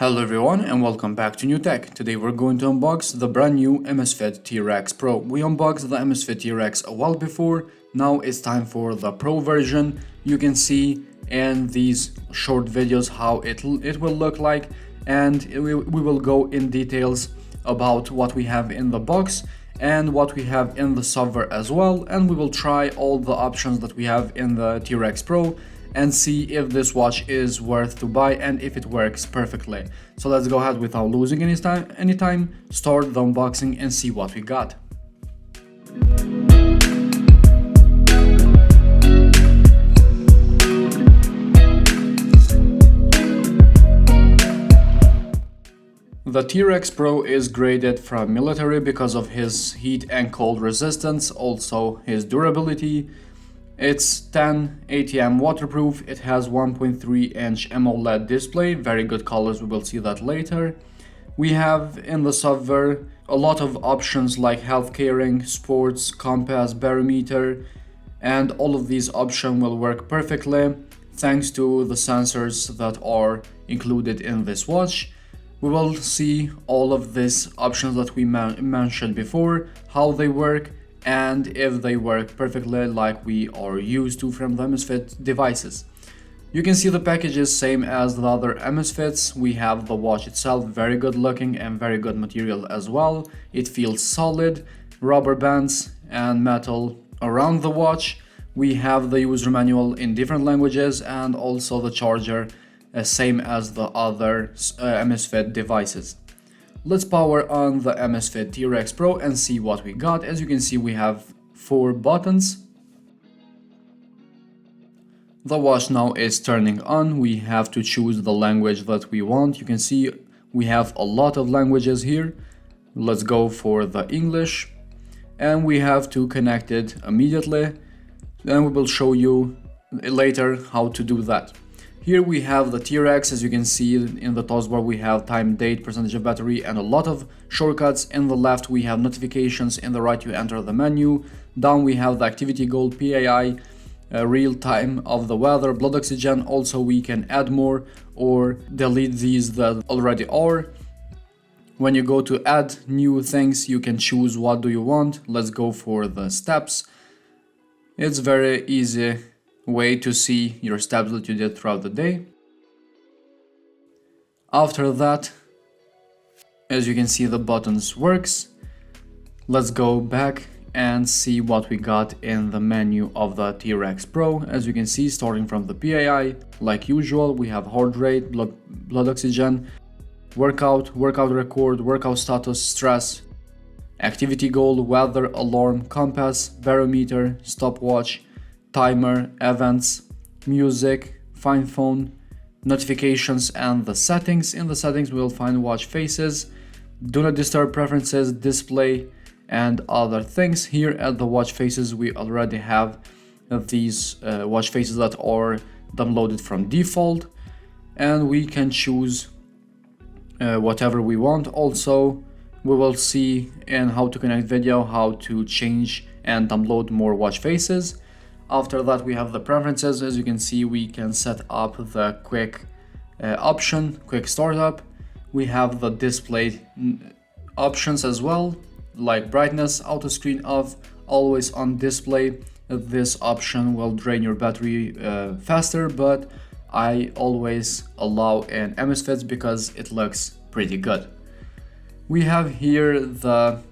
Hello everyone and welcome back to New Tech. Today we're going to unbox the brand new Amazfit T-Rex Pro. We unboxed the Amazfit T-Rex a while before, now it's time for the Pro version. You can see in these short videos how it will look like, and we will go in details about what we have in the box and what we have in the software as well, and we will try all the options that we have in the T-Rex Pro and see if this watch is worth to buy and if it works perfectly. So let's go ahead without losing any time, start the unboxing and see what we got. The T-Rex Pro is graded from military because of his heat and cold resistance, also his durability. It's 10 ATM waterproof, it has 1.3-inch AMOLED display, very good colors, we will see that later. We have in the software a lot of options like health caring, sports, compass, barometer, and all of these options will work perfectly thanks to the sensors that are included in this watch. We will see all of these options that we mentioned before, how they work, and if they work perfectly like we are used to from the Amazfit devices. You can see the package is same as the other Amazfits. We have the watch itself, very good looking and very good material as well. It feels solid, rubber bands and metal around the watch. We have the user manual in different languages and also the charger, same as the other Amazfit devices. Let's power on the Amazfit T-Rex Pro and see what we got. As you can see, we have 4 buttons. The watch now is turning on. We have to choose the language that we want. You can see we have a lot of languages here. Let's go for the English. And we have to connect it immediately. And we will show you later how to do that. Here we have the T-Rex. As you can see in the taskbar we have time, date, percentage of battery and a lot of shortcuts. In the left we have notifications, in the right you enter the menu. Down we have the activity goal, PAI, real time of the weather, blood oxygen. Also we can add more or delete these that already are. When you go to add new things you can choose what do you want. Let's go for the steps. It's very easy way to see your steps that you did throughout the day. After that, as you can see, the buttons works. Let's go back and see what we got in the menu of the T-Rex Pro. As you can see, starting from the PAI, like usual, we have heart rate, blood oxygen, workout record, workout status, stress, activity goal, weather, alarm, compass, barometer, stopwatch, timer, events, music, find phone, notifications and the settings. In the settings we will find watch faces, do not disturb preferences, display and other things. Here at the watch faces we already have these watch faces that are downloaded from default and we can choose whatever we want. Also we will see in how to connect video how to change and download more watch faces. After that we have the preferences. As you can see we can set up the quick option, quick startup. We have the display options as well, like brightness, auto screen off, always on display. This option will drain your battery faster, but I always allow in Amazfit because it looks pretty good. We have here the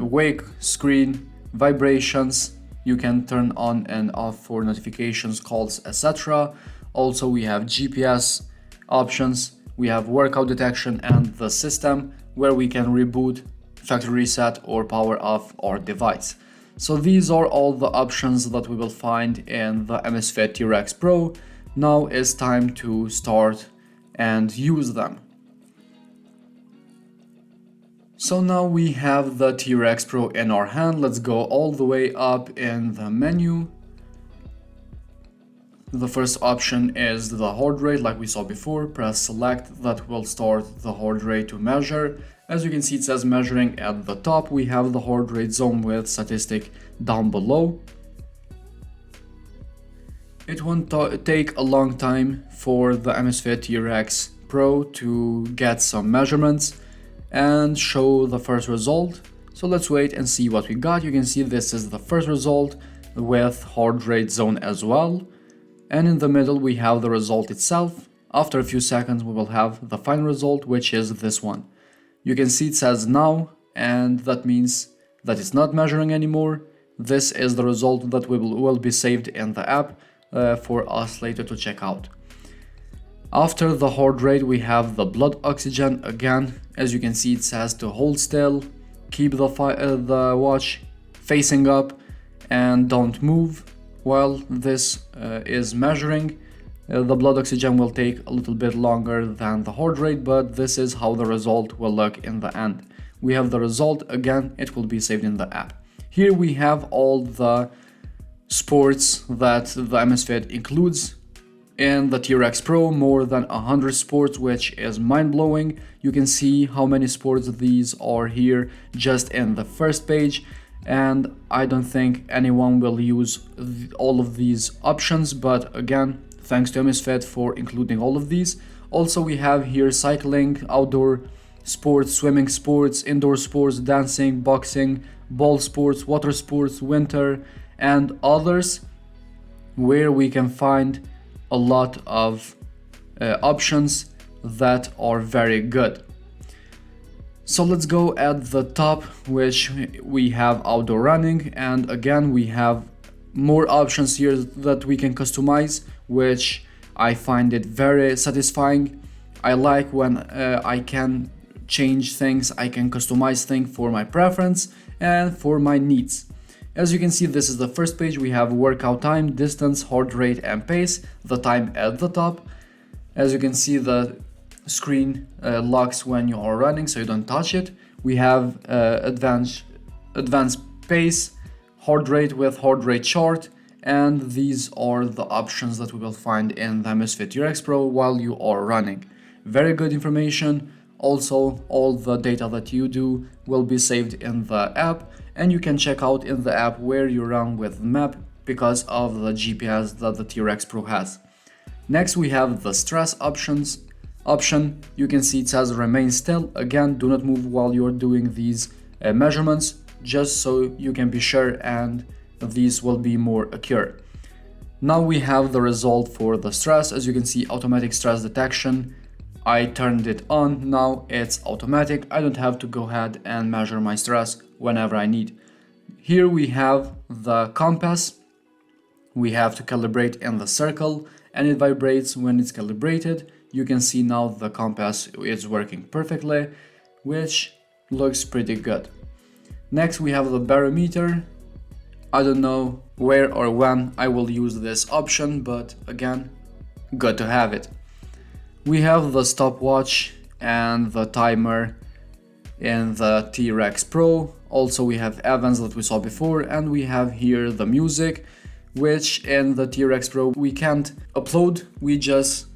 wake screen, vibrations. You can turn on and off for notifications, calls, etc. Also we have GPS options, we have workout detection and the system where we can reboot, factory reset or power off our device. So these are all the options that we will find in the Amazfit T-Rex Pro. Now it's time to start and use them. So now we have the T-Rex Pro in our hand. Let's go all the way up in the menu. The first option is the heart rate, like we saw before. Press select, that will start the heart rate to measure. As you can see, it says measuring at the top. We have the heart rate zone with statistic down below. It won't take a long time for the Amazfit T-Rex Pro to get some measurements and show the first result. So let's wait and see what we got. You can see this is the first result with heart rate zone as well. And in the middle we have the result itself. After a few seconds we will have the final result, which is this one. You can see it says now, and that means that it's not measuring anymore. This is the result that will be saved in the app for us later to check out. After the heart rate we have the blood oxygen. Again, as you can see, it says to hold still, keep the watch facing up and don't move while this is measuring. The blood oxygen will take a little bit longer than the heart rate, but this is how the result will look in the end. We have the result. Again, it will be saved in the app. Here we have all the sports that the Amazfit includes. In the T-Rex Pro, more than 100 sports, which is mind-blowing. You can see how many sports these are here just in the first page, and I don't think anyone will use all of these options, but again, thanks to Amazfit for including all of these. Also, we have here cycling, outdoor sports, swimming sports, indoor sports, dancing, boxing, ball sports, water sports, winter, and others, where we can find a lot of options that are very good. So let's go at the top, which we have outdoor running, and again we have more options here that we can customize, which I find it very satisfying. I like when I can change things, I can customize things for my preference and for my needs. As you can see, this is the first page. We have workout time, distance, heart rate and pace, the time at the top. As you can see, the screen locks when you are running, so you don't touch it. We have advanced pace, heart rate with heart rate chart, and these are the options that we will find in the Amazfit T-Rex Pro while you are running. Very good information. Also, all the data that you do will be saved in the app, and you can check out in the app where you run with map because of the GPS that the T-Rex Pro has. Next we have the stress option. You can see it says remain still. Again, do not move while you're doing these measurements, just so you can be sure and these will be more accurate. Now we have the result for the stress. As you can see, automatic stress detection. I turned it on, now it's automatic. I don't have to go ahead and measure my stress whenever I need. Here we have the compass. We have to calibrate in the circle, and it vibrates when it's calibrated. You can see now the compass is working perfectly, which looks pretty good. Next we have the barometer. I don't know where or when I will use this option, but again, good to have it. We have the stopwatch and the timer in the T-Rex Pro. Also we have events that we saw before, and we have here the music, which in the T-Rex Pro we can't upload. We just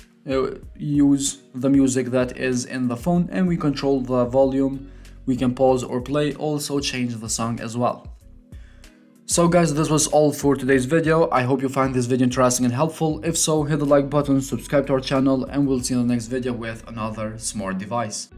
use the music that is in the phone, and we control the volume. We can pause or play, also change the song as well. So guys, this was all for today's video. I hope you find this video interesting and helpful. If so, hit the like button, subscribe to our channel, and we'll see you in the next video with another smart device.